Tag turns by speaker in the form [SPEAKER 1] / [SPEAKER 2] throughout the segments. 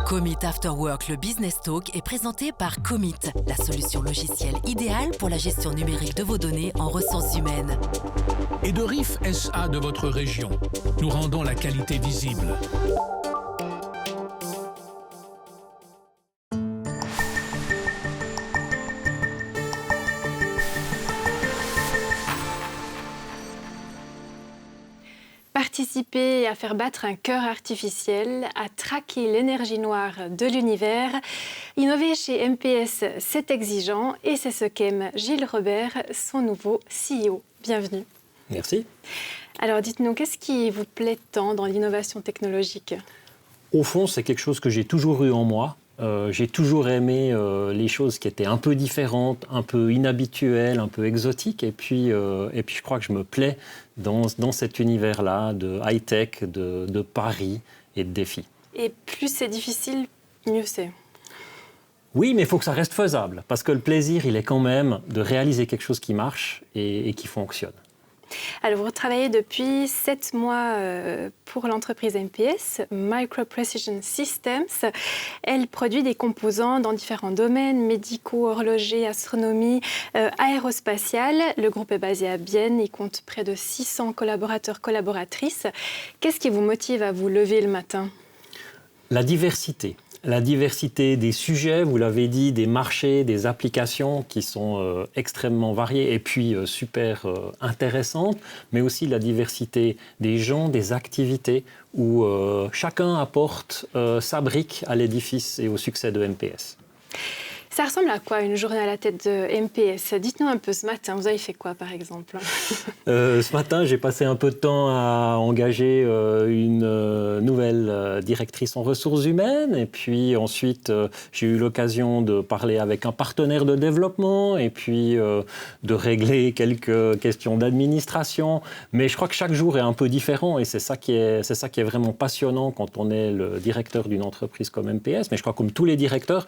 [SPEAKER 1] Commit After Work, le Business Talk, est présenté par Commit, la solution logicielle idéale pour la gestion numérique de vos données en ressources humaines.
[SPEAKER 2] Et de RIF SA de votre région, nous rendons la qualité visible.
[SPEAKER 3] Participer à faire battre un cœur artificiel, à traquer l'énergie noire de l'univers. Innover chez MPS, c'est exigeant et c'est ce qu'aime Gilles Robert, son nouveau CEO. Bienvenue.
[SPEAKER 4] Merci.
[SPEAKER 3] Alors dites-nous, qu'est-ce qui vous plaît tant dans l'innovation technologique ?
[SPEAKER 4] Au fond, c'est quelque chose que j'ai toujours eu en moi. J'ai toujours aimé les choses qui étaient un peu différentes, un peu inhabituelles, un peu exotiques. Et puis je crois que je me plais dans cet univers-là de high-tech, de paris et de défis.
[SPEAKER 3] Et plus c'est difficile, mieux c'est.
[SPEAKER 4] Oui, mais il faut que ça reste faisable. Parce que le plaisir, il est quand même de réaliser quelque chose qui marche et qui fonctionne.
[SPEAKER 3] Alors, vous travaillez depuis 7 mois pour l'entreprise MPS, Micro Precision Systems. Elle produit des composants dans différents domaines, médicaux, horloger, astronomie, aérospatiale. Le groupe est basé à Bienne et compte près de 600 collaborateurs, collaboratrices. Qu'est-ce qui vous motive à vous lever le matin ?
[SPEAKER 4] La diversité. La diversité des sujets, vous l'avez dit, des marchés, des applications qui sont extrêmement variées et puis super intéressantes, mais aussi la diversité des gens, des activités où chacun apporte sa brique à l'édifice et au succès de MPS.
[SPEAKER 3] Ça ressemble à quoi une journée à la tête de MPS ? Dites-nous un peu ce matin, vous avez fait quoi par exemple ?
[SPEAKER 4] Ce matin, j'ai passé un peu de temps à engager une nouvelle directrice en ressources humaines. Et puis ensuite, j'ai eu l'occasion de parler avec un partenaire de développement et puis de régler quelques questions d'administration. Mais je crois que chaque jour est un peu différent et c'est ça qui est vraiment passionnant quand on est le directeur d'une entreprise comme MPS. Mais je crois comme tous les directeurs,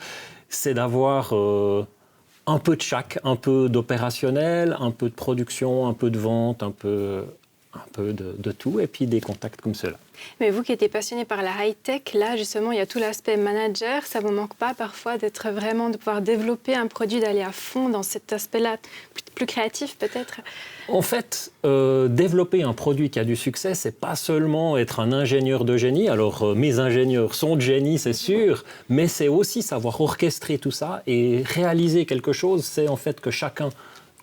[SPEAKER 4] c'est d'avoir un peu de chaque, un peu d'opérationnel, un peu de production, un peu de vente, un peu de tout, et puis des contacts comme cela.
[SPEAKER 3] Mais vous qui êtes passionné par la high-tech, là justement il y a tout l'aspect manager, ça ne vous manque pas parfois de pouvoir développer un produit, d'aller à fond dans cet aspect-là, plus créatif peut-être ?
[SPEAKER 4] En fait, développer un produit qui a du succès, c'est pas seulement être un ingénieur de génie. Alors, mes ingénieurs sont de génie, c'est sûr, mais c'est aussi savoir orchestrer tout ça et réaliser quelque chose. C'est en fait que chacun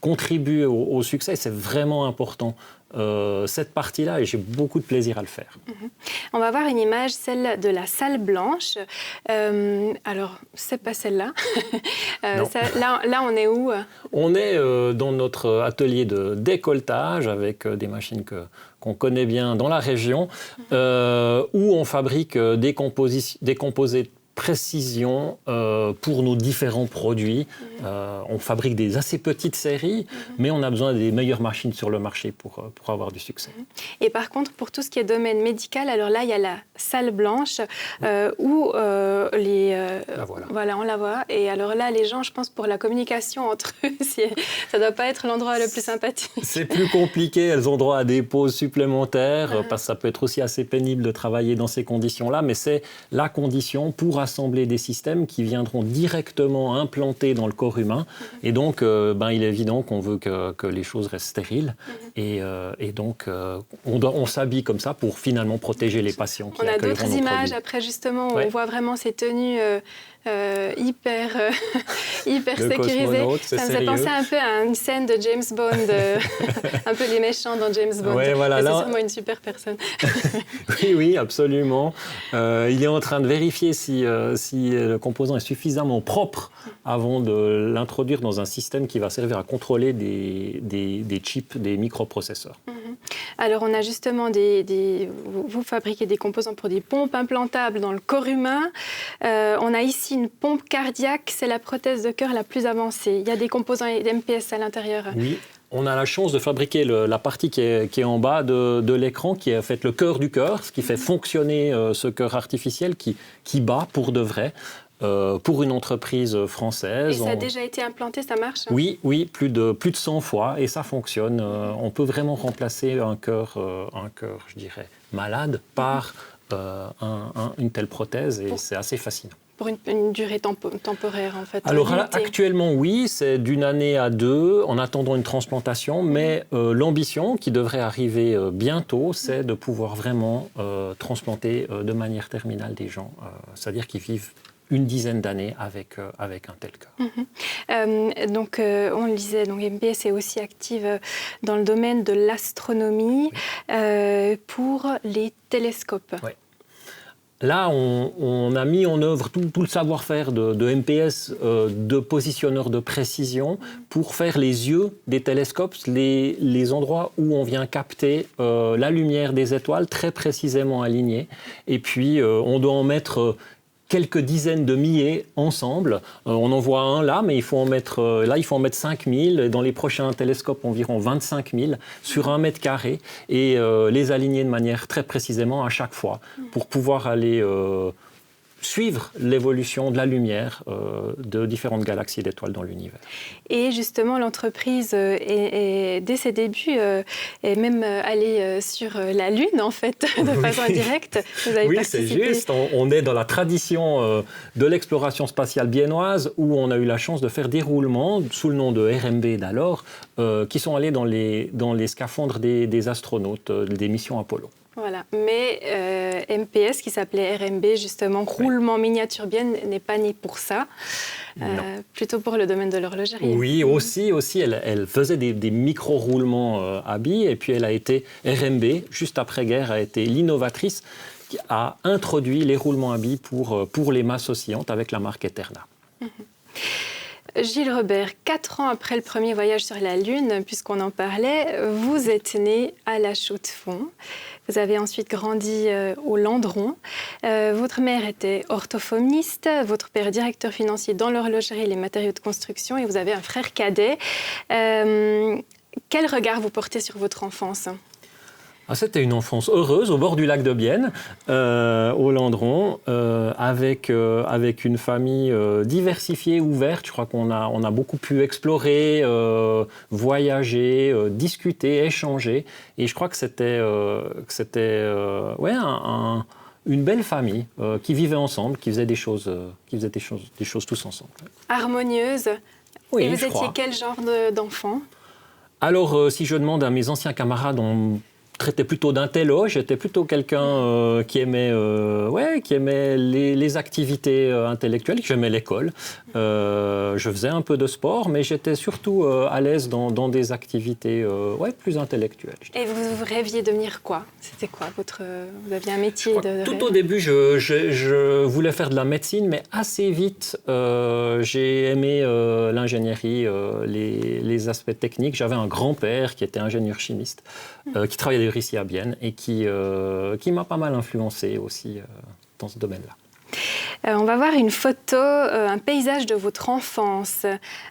[SPEAKER 4] contribue au succès. C'est vraiment important, cette partie-là, et j'ai beaucoup de plaisir à le faire.
[SPEAKER 3] On va voir une image, celle de la salle blanche. Alors, c'est pas celle-là. Là, on est où ?
[SPEAKER 4] On est dans notre atelier de décolletage avec des machines qu'on connaît bien dans la région, où on fabrique des composés précision pour nos différents produits. On fabrique des assez petites séries, mais on a besoin des meilleures machines sur le marché pour avoir du succès.
[SPEAKER 3] Et par contre, pour tout ce qui est domaine médical, alors là, il y a la salle blanche où voilà, on la voit. Et alors là, les gens, je pense, pour la communication entre eux, ça ne doit pas être l'endroit le plus sympathique.
[SPEAKER 4] C'est plus compliqué. Elles ont droit à des pauses supplémentaires parce que ça peut être aussi assez pénible de travailler dans ces conditions-là, mais c'est la condition pour assembler des systèmes qui viendront directement implanter dans le corps humain. Et donc, il est évident qu'on veut que les choses restent stériles. Et donc, on s'habille comme ça pour finalement protéger les patients qui accueilleront nos produits.
[SPEAKER 3] On a d'autres images après, justement, où on voit vraiment ces tenues hyper sécurisées. Ça me fait penser un peu à une scène de James Bond, un peu les méchants dans James Bond.
[SPEAKER 4] Ouais, voilà,
[SPEAKER 3] c'est sûrement une super personne.
[SPEAKER 4] Oui, absolument. Il est en train de vérifier si le composant est suffisamment propre avant de l'introduire dans un système qui va servir à contrôler des chips, des microprocesseurs.
[SPEAKER 3] Alors, on a justement vous fabriquez des composants pour des pompes implantables dans le corps humain. On a ici une pompe cardiaque, c'est la prothèse de cœur la plus avancée. Il y a des composants MPS à l'intérieur.
[SPEAKER 4] Oui. On a la chance de fabriquer la partie qui est en bas de l'écran, qui est en fait le cœur du cœur, ce qui fait fonctionner ce cœur artificiel qui bat pour de vrai. Pour une entreprise française.
[SPEAKER 3] Et ça a déjà été implanté, ça marche ?
[SPEAKER 4] Oui, plus de 100 fois, et ça fonctionne. On peut vraiment remplacer un cœur, je dirais, malade par une telle prothèse et c'est assez fascinant.
[SPEAKER 3] Pour une durée temporaire, en fait.
[SPEAKER 4] Alors actuellement, oui, c'est d'une année à 2 en attendant une transplantation, mais l'ambition qui devrait arriver bientôt, c'est de pouvoir vraiment transplanter de manière terminale des gens, c'est-à-dire qu'ils vivent une dizaine d'années avec un tel cas.
[SPEAKER 3] Donc, on le disait, donc MPS est aussi active dans le domaine de l'astronomie pour les télescopes.
[SPEAKER 4] Oui. Là, on a mis en œuvre tout le savoir-faire de MPS, de positionneurs de précision, pour faire les yeux des télescopes, les endroits où on vient capter la lumière des étoiles très précisément alignés. Et puis, on doit en mettre quelques dizaines de milliers ensemble. On en voit un là, mais il faut en mettre 5000. Dans les prochains télescopes, environ 25 000 sur 1 mètre carré et les aligner de manière très précisément à chaque fois pour pouvoir aller suivre l'évolution de la lumière de différentes galaxies d'étoiles dans l'univers.
[SPEAKER 3] Et justement, l'entreprise, dès ses débuts, est même allée sur la Lune, en fait, de façon indirecte.
[SPEAKER 4] Oui, c'est juste. On est dans la tradition de l'exploration spatiale biennoise, où on a eu la chance de faire des roulements sous le nom de RMB d'alors, qui sont allés dans les scaphandres des astronautes des missions Apollo.
[SPEAKER 3] Voilà, mais MPS, qui s'appelait RMB, justement, roulement miniature bienne, n'est pas né pour ça, plutôt pour le domaine de l'horlogerie.
[SPEAKER 4] Oui, aussi elle faisait des micro-roulements à billes, et puis elle a été RMB, juste après-guerre, a été l'innovatrice qui a introduit les roulements à billes pour les masses oscillantes avec la marque Eterna.
[SPEAKER 3] Gilles Robert, 4 ans après le premier voyage sur la Lune, puisqu'on en parlait, vous êtes né à La Chaux-de-Fonds. Vous avez ensuite grandi au Landron. Votre mère était orthophoniste, votre père directeur financier dans l'horlogerie et les matériaux de construction, et vous avez un frère cadet. Quel regard vous portez sur votre enfance ?
[SPEAKER 4] C'était une enfance heureuse au bord du lac de Bienne, au Landron, avec une famille diversifiée, ouverte. Je crois qu'on a beaucoup pu explorer, voyager, discuter, échanger. Et je crois que c'était une belle famille qui vivait ensemble, qui faisait des choses tous ensemble.
[SPEAKER 3] Harmonieuse.
[SPEAKER 4] Oui,
[SPEAKER 3] et vous étiez quel genre d'enfant ?
[SPEAKER 4] Alors, si je demande à mes anciens camarades, on traitait plutôt d'intello. J'étais plutôt quelqu'un qui aimait les activités intellectuelles, qui aimait l'école. Je faisais un peu de sport, mais j'étais surtout à l'aise dans des activités plus intellectuelles.
[SPEAKER 3] Et vous rêviez devenir quoi ? C'était quoi vous aviez un métier de
[SPEAKER 4] Tout
[SPEAKER 3] rêve ?
[SPEAKER 4] au début, je voulais faire de la médecine, mais assez vite, j'ai aimé l'ingénierie, les aspects techniques. J'avais un grand-père qui était ingénieur chimiste, qui travaillait ici à Bienne et qui m'a pas mal influencé aussi dans ce domaine-là.
[SPEAKER 3] On va voir une photo, un paysage de votre enfance.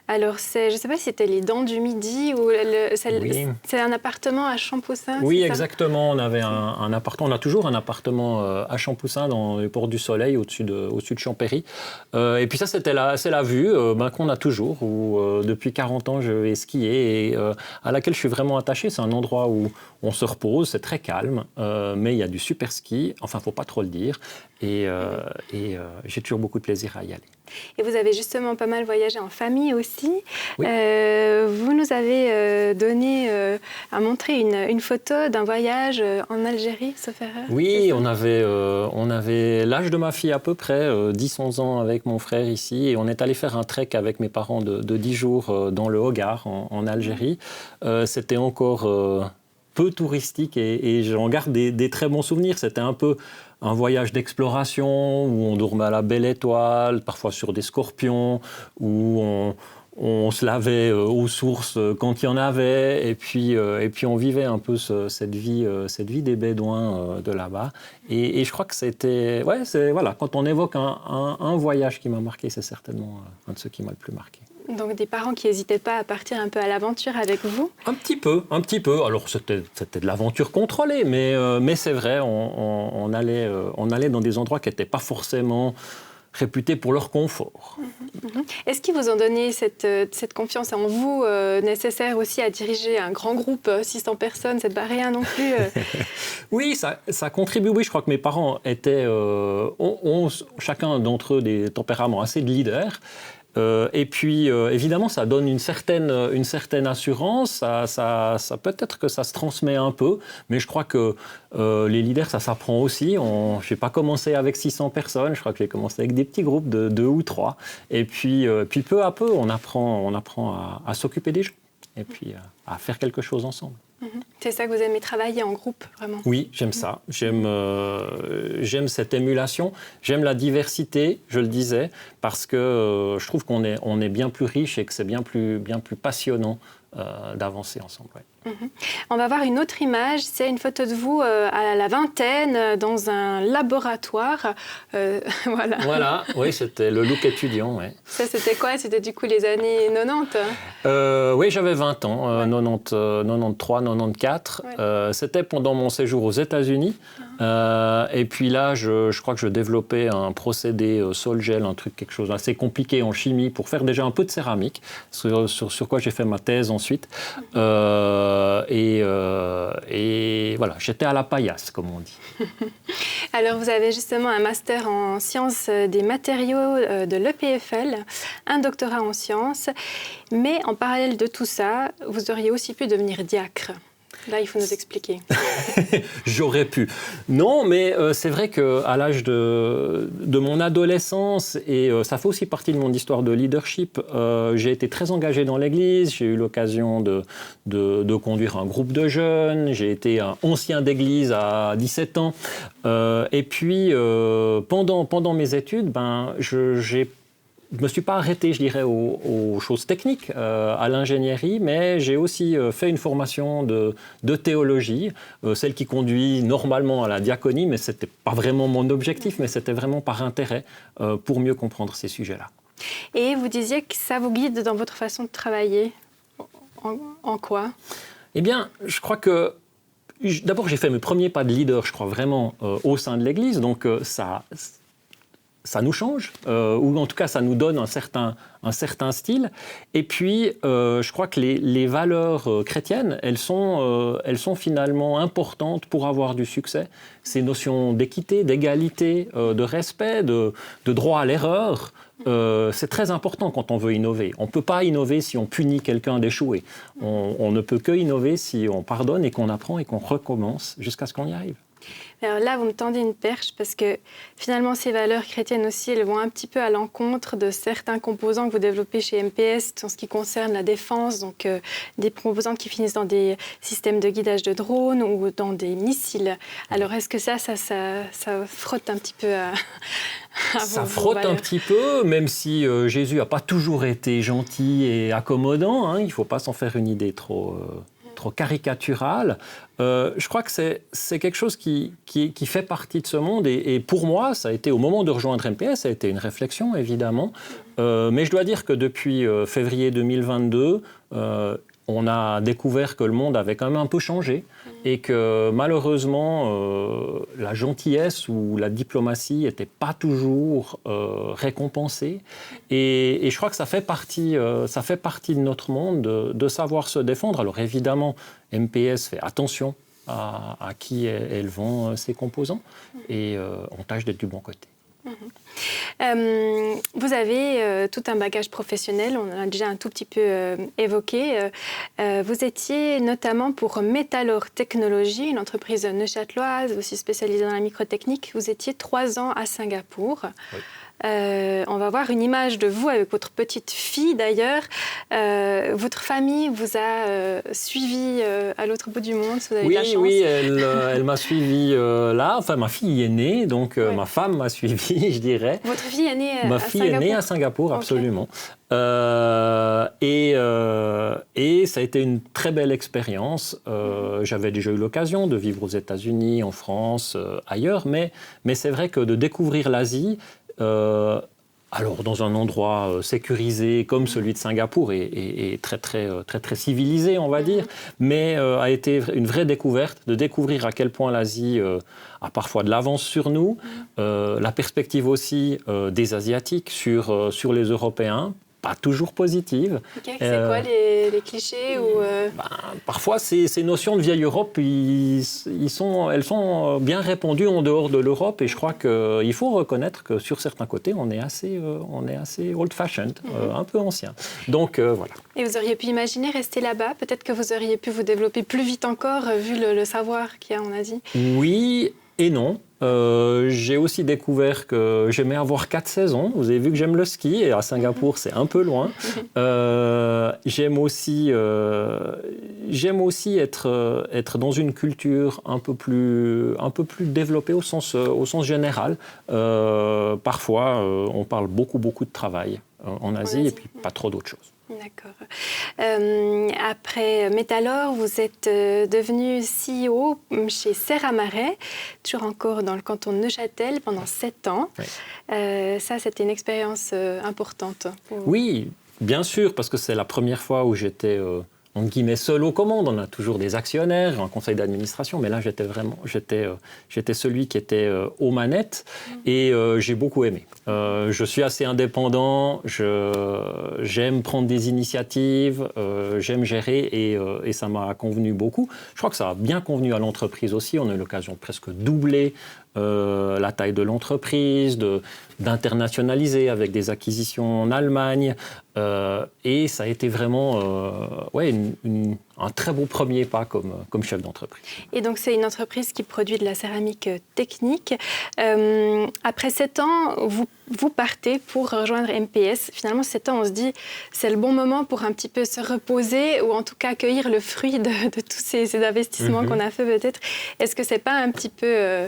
[SPEAKER 3] Alors, je ne sais pas si c'était les Dents du Midi ou c'est un appartement à Champoussin.
[SPEAKER 4] Oui, exactement. On avait un appartement. On a toujours un appartement à Champoussin, dans les ports du Soleil, au-dessus de Champéry. Et puis ça, c'est la vue qu'on a toujours, où depuis 40 ans, je vais skier et à laquelle je suis vraiment attaché. C'est un endroit où on se repose, c'est très calme, mais il y a du super ski. Enfin, il ne faut pas trop le dire. Et j'ai toujours beaucoup de plaisir à y aller.
[SPEAKER 3] Et vous avez justement pas mal voyagé en famille aussi.
[SPEAKER 4] Oui.
[SPEAKER 3] Vous nous avez donné à montrer une photo d'un voyage en Algérie, sauf erreur.
[SPEAKER 4] Oui, on avait l'âge de ma fille à peu près, 10-11 ans avec mon frère ici, et on est allé faire un trek avec mes parents de 10 jours dans le Hogar, en Algérie. C'était encore peu touristique et j'en garde des très bons souvenirs. C'était un peu un voyage d'exploration où on dormait à la belle étoile, parfois sur des scorpions, où on se lavait aux sources quand il y en avait, et puis on vivait un peu cette vie des Bédouins de là-bas. Et je crois que c'était... quand on évoque un voyage qui m'a marqué, c'est certainement un de ceux qui m'a le plus marqué.
[SPEAKER 3] Donc des parents qui n'hésitaient pas à partir un peu à l'aventure avec vous ?
[SPEAKER 4] Un petit peu. Alors c'était de l'aventure contrôlée, mais c'est vrai, on allait dans des endroits qui n'étaient pas forcément réputés pour leur confort.
[SPEAKER 3] Est-ce qu'ils vous ont donné cette confiance en vous nécessaire aussi à diriger un grand groupe, 600 personnes, c'est pas rien non plus
[SPEAKER 4] Oui, ça contribue. Oui, je crois que mes parents ont chacun d'entre eux des tempéraments assez de leaders. Et puis, évidemment, ça donne une certaine assurance. Ça peut-être que ça se transmet un peu, mais je crois que les leaders, ça s'apprend aussi. Je n'ai pas commencé avec 600 personnes. Je crois que j'ai commencé avec des petits groupes de 2 ou 3. Et puis peu à peu, on apprend à s'occuper des gens et puis à faire quelque chose ensemble.
[SPEAKER 3] C'est ça que vous aimez, travailler en groupe, vraiment? Oui,
[SPEAKER 4] j'aime ça. J'aime cette émulation. J'aime la diversité, je le disais, parce que je trouve qu'on est bien plus riche et que c'est bien plus passionnant d'avancer ensemble. Ouais.
[SPEAKER 3] On va voir une autre image, c'est une photo de vous à la vingtaine dans un laboratoire.
[SPEAKER 4] Voilà, oui, c'était le look étudiant. Ouais.
[SPEAKER 3] Ça, c'était quoi? C'était du coup les années 90?
[SPEAKER 4] Oui, j'avais 20 ans, 93, 94. Ouais. C'était pendant mon séjour aux États-Unis. Et puis là, je crois que je développais un procédé sol-gel, quelque chose d'assez compliqué en chimie pour faire déjà un peu de céramique, sur quoi j'ai fait ma thèse ensuite. Et voilà, j'étais à la paillasse, comme on dit.
[SPEAKER 3] Alors, vous avez justement un master en sciences des matériaux de l'EPFL, un doctorat en sciences, mais en parallèle de tout ça, vous auriez aussi pu devenir diacre. Là, il faut nous expliquer.
[SPEAKER 4] J'aurais pu. Non, mais c'est vrai qu'à l'âge de mon adolescence, et ça fait aussi partie de mon histoire de leadership, j'ai été très engagé dans l'Église. J'ai eu l'occasion de conduire un groupe de jeunes. J'ai été un ancien d'église à 17 ans. Et puis, pendant mes études, je ne me suis pas arrêté, je dirais, aux choses techniques, à l'ingénierie, mais j'ai aussi fait une formation de théologie, celle qui conduit normalement à la diaconie, mais ce n'était pas vraiment mon objectif, mais c'était vraiment par intérêt pour mieux comprendre ces sujets-là.
[SPEAKER 3] Et vous disiez que ça vous guide dans votre façon de travailler. En quoi? Eh
[SPEAKER 4] bien, je crois que d'abord, j'ai fait mes premiers pas de leader, je crois vraiment, au sein de l'Église, donc ça nous change, ou en tout cas ça nous donne un certain style. Et puis, je crois que les valeurs chrétiennes, elles sont finalement importantes pour avoir du succès. Ces notions d'équité, d'égalité, de respect, de droit à l'erreur, c'est très important quand on veut innover. On ne peut pas innover si on punit quelqu'un d'échouer. On ne peut que innover si on pardonne et qu'on apprend et qu'on recommence jusqu'à ce qu'on y arrive.
[SPEAKER 3] Alors là, vous me tendez une perche parce que finalement, ces valeurs chrétiennes aussi, elles vont un petit peu à l'encontre de certains composants que vous développez chez MPS en ce qui concerne la défense, donc des composants qui finissent dans des systèmes de guidage de drones ou dans des missiles. Alors, est-ce que ça frotte un petit peu à
[SPEAKER 4] ça frotte un petit peu, même si Jésus n'a pas toujours été gentil et accommodant, hein, il ne faut pas s'en faire une idée trop caricaturale. Je crois que c'est quelque chose qui fait partie de ce monde et pour moi, ça a été au moment de rejoindre MPS, ça a été une réflexion évidemment, mais je dois dire que depuis février 2022, on a découvert que le monde avait quand même un peu changé et que malheureusement, la gentillesse ou la diplomatie n'était pas toujours récompensée. Et je crois que ça fait partie de notre monde de savoir se défendre. Alors évidemment, MPS fait attention à qui elle vend ses composants et on tâche d'être du bon côté.
[SPEAKER 3] Vous avez tout un bagage professionnel, on en a déjà un tout petit peu évoqué. Vous étiez notamment pour Metalor Technologies, une entreprise neuchâteloise aussi spécialisée dans la microtechnique. Vous étiez 3 ans à Singapour. Oui. On va voir une image de vous avec votre petite fille d'ailleurs. Votre famille vous a suivi à l'autre bout du monde, si vous avez de la chance.
[SPEAKER 4] Oui, elle m'a suivi là. Enfin, ma fille est née, donc ma femme m'a suivi, je dirais.
[SPEAKER 3] Votre fille est née à Singapour?
[SPEAKER 4] Ma fille est née à Singapour, absolument. Okay. Et ça a été une très belle expérience. J'avais déjà eu l'occasion de vivre aux États-Unis, en France, ailleurs, mais c'est vrai que de découvrir l'Asie, Alors, dans un endroit sécurisé comme celui de Singapour et très civilisé, on va dire, mais a été une vraie découverte, de découvrir à quel point l'Asie a parfois de l'avance sur nous, la perspective aussi des Asiatiques sur les Européens, pas toujours positive.
[SPEAKER 3] Okay, c'est quoi les clichés ou
[SPEAKER 4] parfois, ces notions de vieille Europe, elles sont bien répandues en dehors de l'Europe et je crois qu'il faut reconnaître que sur certains côtés, on est assez old-fashioned, un peu ancien. Donc, voilà.
[SPEAKER 3] Et vous auriez pu imaginer rester là-bas? Peut-être que vous auriez pu vous développer plus vite encore, vu le savoir qu'il y a en Asie? Oui
[SPEAKER 4] et non. J'ai aussi découvert que j'aimais avoir 4 saisons. Vous avez vu que j'aime le ski et à Singapour, c'est un peu loin. J'aime aussi être dans une culture un peu plus développée au sens général. Parfois, on parle beaucoup de travail en Asie et puis pas trop d'autres choses.
[SPEAKER 3] D'accord. Après Metalor, vous êtes devenu CEO chez Serra Marais, toujours encore dans le canton de Neuchâtel, pendant 7 ans. Oui. Ça, c'était une expérience importante.
[SPEAKER 4] Oui, bien sûr, parce que c'est la première fois où j'étais... entre guillemets, seul aux commandes. On a toujours des actionnaires, un conseil d'administration, mais là, j'étais celui qui était aux manettes et j'ai beaucoup aimé. Je suis assez indépendant, j'aime prendre des initiatives, j'aime gérer et ça m'a convenu beaucoup. Je crois que ça a bien convenu à l'entreprise aussi. On a eu l'occasion de presque doubler la taille de l'entreprise, d'internationaliser avec des acquisitions en Allemagne. Et ça a été vraiment un très beau premier pas comme chef d'entreprise. Et donc, c'est une entreprise qui produit de la céramique technique.
[SPEAKER 3] Après 7 ans, vous partez pour rejoindre MPS. Finalement, 7 ans, on se dit c'est le bon moment pour un petit peu se reposer ou en tout cas accueillir le fruit de tous ces investissements qu'on a fait peut-être. Est-ce que c'est pas un petit peu,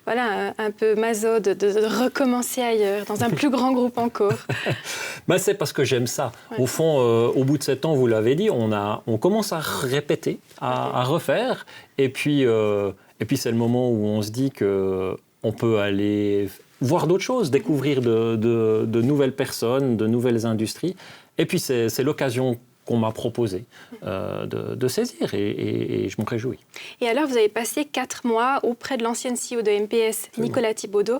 [SPEAKER 3] un peu maso de recommencer ailleurs, dans un plus grand groupe encore?
[SPEAKER 4] C'est parce que j'aime ça. Ouais. Au fond, au bout de 7 ans, vous l'avez dit, on commence à répéter, à refaire. Et puis c'est le moment où on se dit qu'on peut aller voir d'autres choses, découvrir de nouvelles personnes, de nouvelles industries. Et puis c'est l'occasion qu'on m'a proposé de saisir et je m'en réjouis.
[SPEAKER 3] Et alors, vous avez passé 4 mois auprès de l'ancienne CEO de MPS, Nicolas Thibaudeau,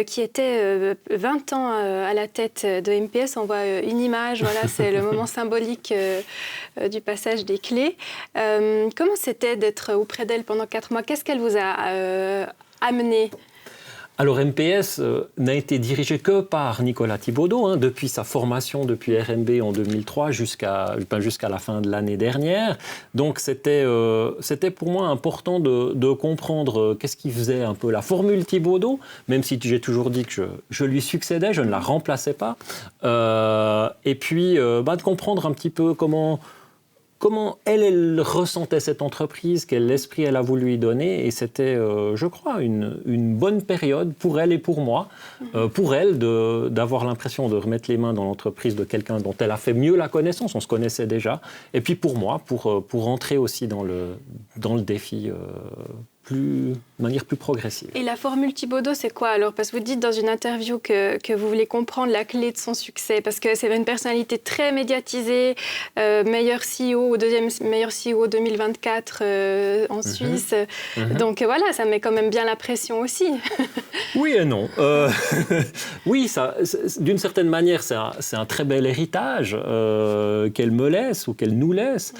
[SPEAKER 3] qui était 20 ans à la tête de MPS. On voit une image, c'est le moment symbolique du passage des clés. Comment c'était d'être auprès d'elle pendant 4 mois? Qu'est-ce qu'elle vous a amené?
[SPEAKER 4] Alors MPS n'a été dirigé que par Nicolas Thibaudeau, depuis sa formation, depuis RMB en 2003 jusqu'à la fin de l'année dernière. Donc c'était pour moi important de comprendre qu'est-ce qui faisait un peu la formule Thibaudeau, même si j'ai toujours dit que je lui succédais, je ne la remplaçais pas. Et puis de comprendre un petit peu comment elle ressentait cette entreprise, quel esprit elle a voulu y donner. Et c'était, je crois, une bonne période pour elle et pour moi, pour elle d'avoir l'impression de remettre les mains dans l'entreprise de quelqu'un dont elle a fait mieux la connaissance, on se connaissait déjà. Et puis pour moi, pour entrer aussi dans le défi de manière plus progressive.
[SPEAKER 3] Et la formule Thibaudeau, c'est quoi alors? Parce que vous dites dans une interview que vous voulez comprendre la clé de son succès, parce que c'est une personnalité très médiatisée, meilleur CEO, deuxième meilleur CEO 2024 en Suisse. Donc voilà, ça met quand même bien la pression aussi.
[SPEAKER 4] Oui et non. Oui, d'une certaine manière, c'est un très bel héritage qu'elle me laisse ou qu'elle nous laisse.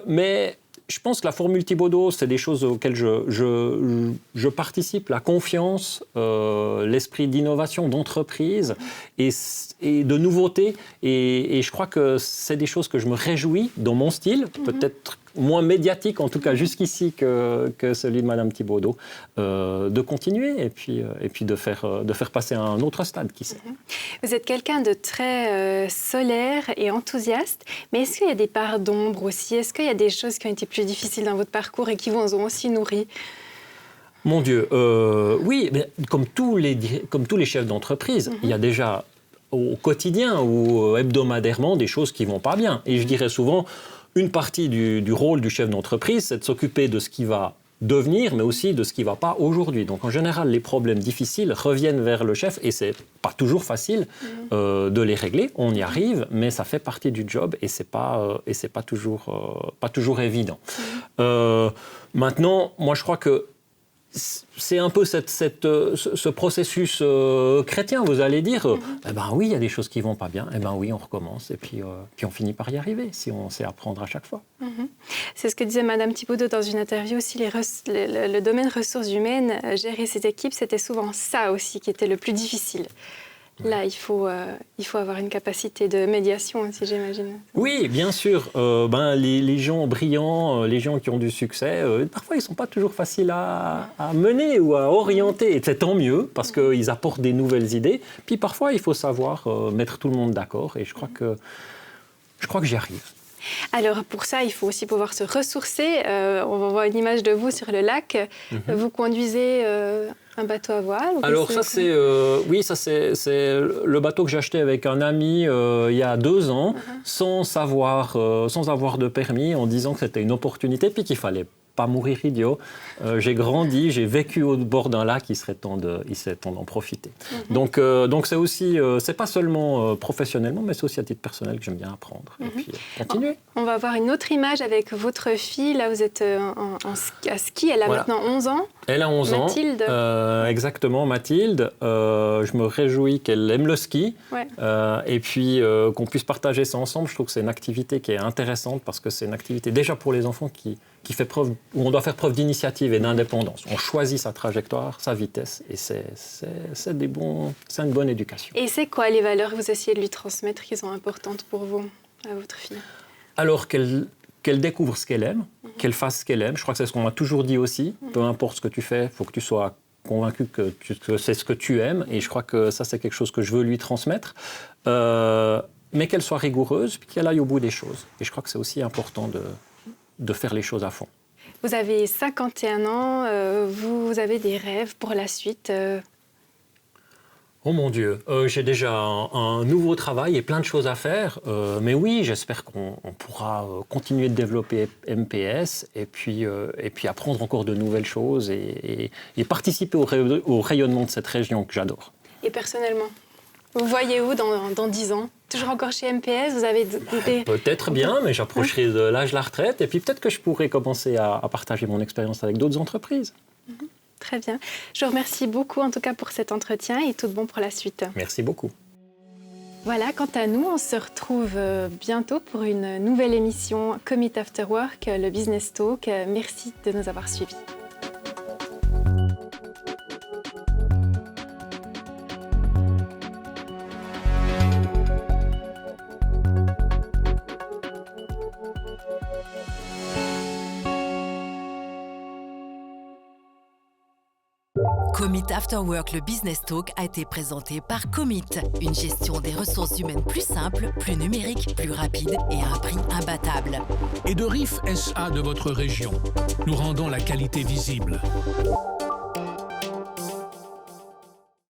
[SPEAKER 4] Mais je pense que la formule Thibaudeau, c'est des choses auxquelles je participe, la confiance, l'esprit d'innovation, d'entreprise et de nouveauté. Et je crois que c'est des choses que je me réjouis dans mon style, peut-être moins médiatique, en tout cas jusqu'ici, que celui de Madame Thibaudeau, de continuer et puis de faire passer à un autre stade, qui sait.
[SPEAKER 3] Vous êtes quelqu'un de très solaire et enthousiaste, mais est-ce qu'il y a des parts d'ombre aussi? Est-ce qu'il y a des choses qui ont été plus difficiles dans votre parcours et qui vous ont aussi nourri?
[SPEAKER 4] Mon Dieu, oui, mais comme tous les chefs d'entreprise, il y a déjà au quotidien ou hebdomadairement des choses qui ne vont pas bien. Et je dirais souvent, une partie du rôle du chef d'entreprise, c'est de s'occuper de ce qui va devenir, mais aussi de ce qui ne va pas aujourd'hui. Donc en général, les problèmes difficiles reviennent vers le chef et c'est pas toujours facile de les régler. On y arrive, mais ça fait partie du job et c'est pas toujours évident. Maintenant, moi je crois que c'est un peu ce processus chrétien, vous allez dire, eh ben oui, il y a des choses qui ne vont pas bien, eh ben oui, on recommence, et puis on finit par y arriver, si on sait apprendre à chaque fois.
[SPEAKER 3] C'est ce que disait Madame Thibaudeau dans une interview aussi, le domaine ressources humaines, gérer ses équipes, c'était souvent ça aussi qui était le plus difficile. Là, il faut avoir une capacité de médiation aussi, j'imagine.
[SPEAKER 4] Oui, bien sûr. Les gens brillants, les gens qui ont du succès, parfois, ils ne sont pas toujours faciles à mener ou à orienter. Et c'est tant mieux, parce qu'ils apportent des nouvelles idées. Puis parfois, il faut savoir mettre tout le monde d'accord. Et je crois que j'y arrive.
[SPEAKER 3] Alors, pour ça, il faut aussi pouvoir se ressourcer. On va voir une image de vous sur le lac. Vous conduisez un bateau à voile.
[SPEAKER 4] Alors, ça, c'est le bateau que j'ai acheté avec un ami il y a 2 ans, sans avoir de permis, en disant que c'était une opportunité, puis qu'il fallait pas mourir idiot. J'ai grandi, j'ai vécu au bord d'un lac, il serait temps d'en profiter. Donc c'est aussi, c'est pas seulement professionnellement, mais c'est aussi à titre personnel que j'aime bien apprendre. Et puis continuer.
[SPEAKER 3] On va voir une autre image avec votre fille. Là, vous êtes à ski. Elle a maintenant 11 ans.
[SPEAKER 4] Elle a 11
[SPEAKER 3] Mathilde.
[SPEAKER 4] ans. Exactement, Mathilde. Je me réjouis qu'elle aime le ski.
[SPEAKER 3] Ouais.
[SPEAKER 4] Et puis qu'on puisse partager ça ensemble. Je trouve que c'est une activité qui est intéressante parce que c'est une activité déjà pour les enfants qui fait preuve, où on doit faire preuve d'initiative et d'indépendance. On choisit sa trajectoire, sa vitesse, et c'est une bonne éducation.
[SPEAKER 3] Et c'est quoi les valeurs que vous essayez de lui transmettre qui sont importantes pour vous, à votre fille?
[SPEAKER 4] Alors qu'elle découvre ce qu'elle aime, qu'elle fasse ce qu'elle aime. Je crois que c'est ce qu'on m'a toujours dit aussi. Peu importe ce que tu fais, il faut que tu sois convaincu que c'est ce que tu aimes. Et je crois que ça, c'est quelque chose que je veux lui transmettre. Mais qu'elle soit rigoureuse, puis qu'elle aille au bout des choses. Et je crois que c'est aussi important de faire les choses à fond.
[SPEAKER 3] Vous avez 51 ans, vous avez des rêves pour la suite
[SPEAKER 4] Oh mon Dieu, j'ai déjà un nouveau travail et plein de choses à faire. Mais oui, j'espère qu'on pourra continuer de développer MPS et puis apprendre encore de nouvelles choses et participer au rayonnement de cette région que j'adore.
[SPEAKER 3] Et personnellement, vous voyez où dans 10 ans? Toujours encore chez MPS? Vous avez
[SPEAKER 4] Peut-être bien, mais j'approcherai de l'âge de la retraite. Et puis peut-être que je pourrai commencer à partager mon expérience avec d'autres entreprises.
[SPEAKER 3] Très bien. Je vous remercie beaucoup en tout cas pour cet entretien et tout de bon pour la suite.
[SPEAKER 4] Merci beaucoup.
[SPEAKER 3] Voilà, quant à nous, on se retrouve bientôt pour une nouvelle émission Commit After Work, le Business Talk. Merci de nous avoir suivis.
[SPEAKER 1] Commit After Work, le Business Talk, a été présenté par Commit, une gestion des ressources humaines plus simple, plus numérique, plus rapide et à un prix imbattable.
[SPEAKER 2] Et de RIF SA de votre région, nous rendons la qualité visible.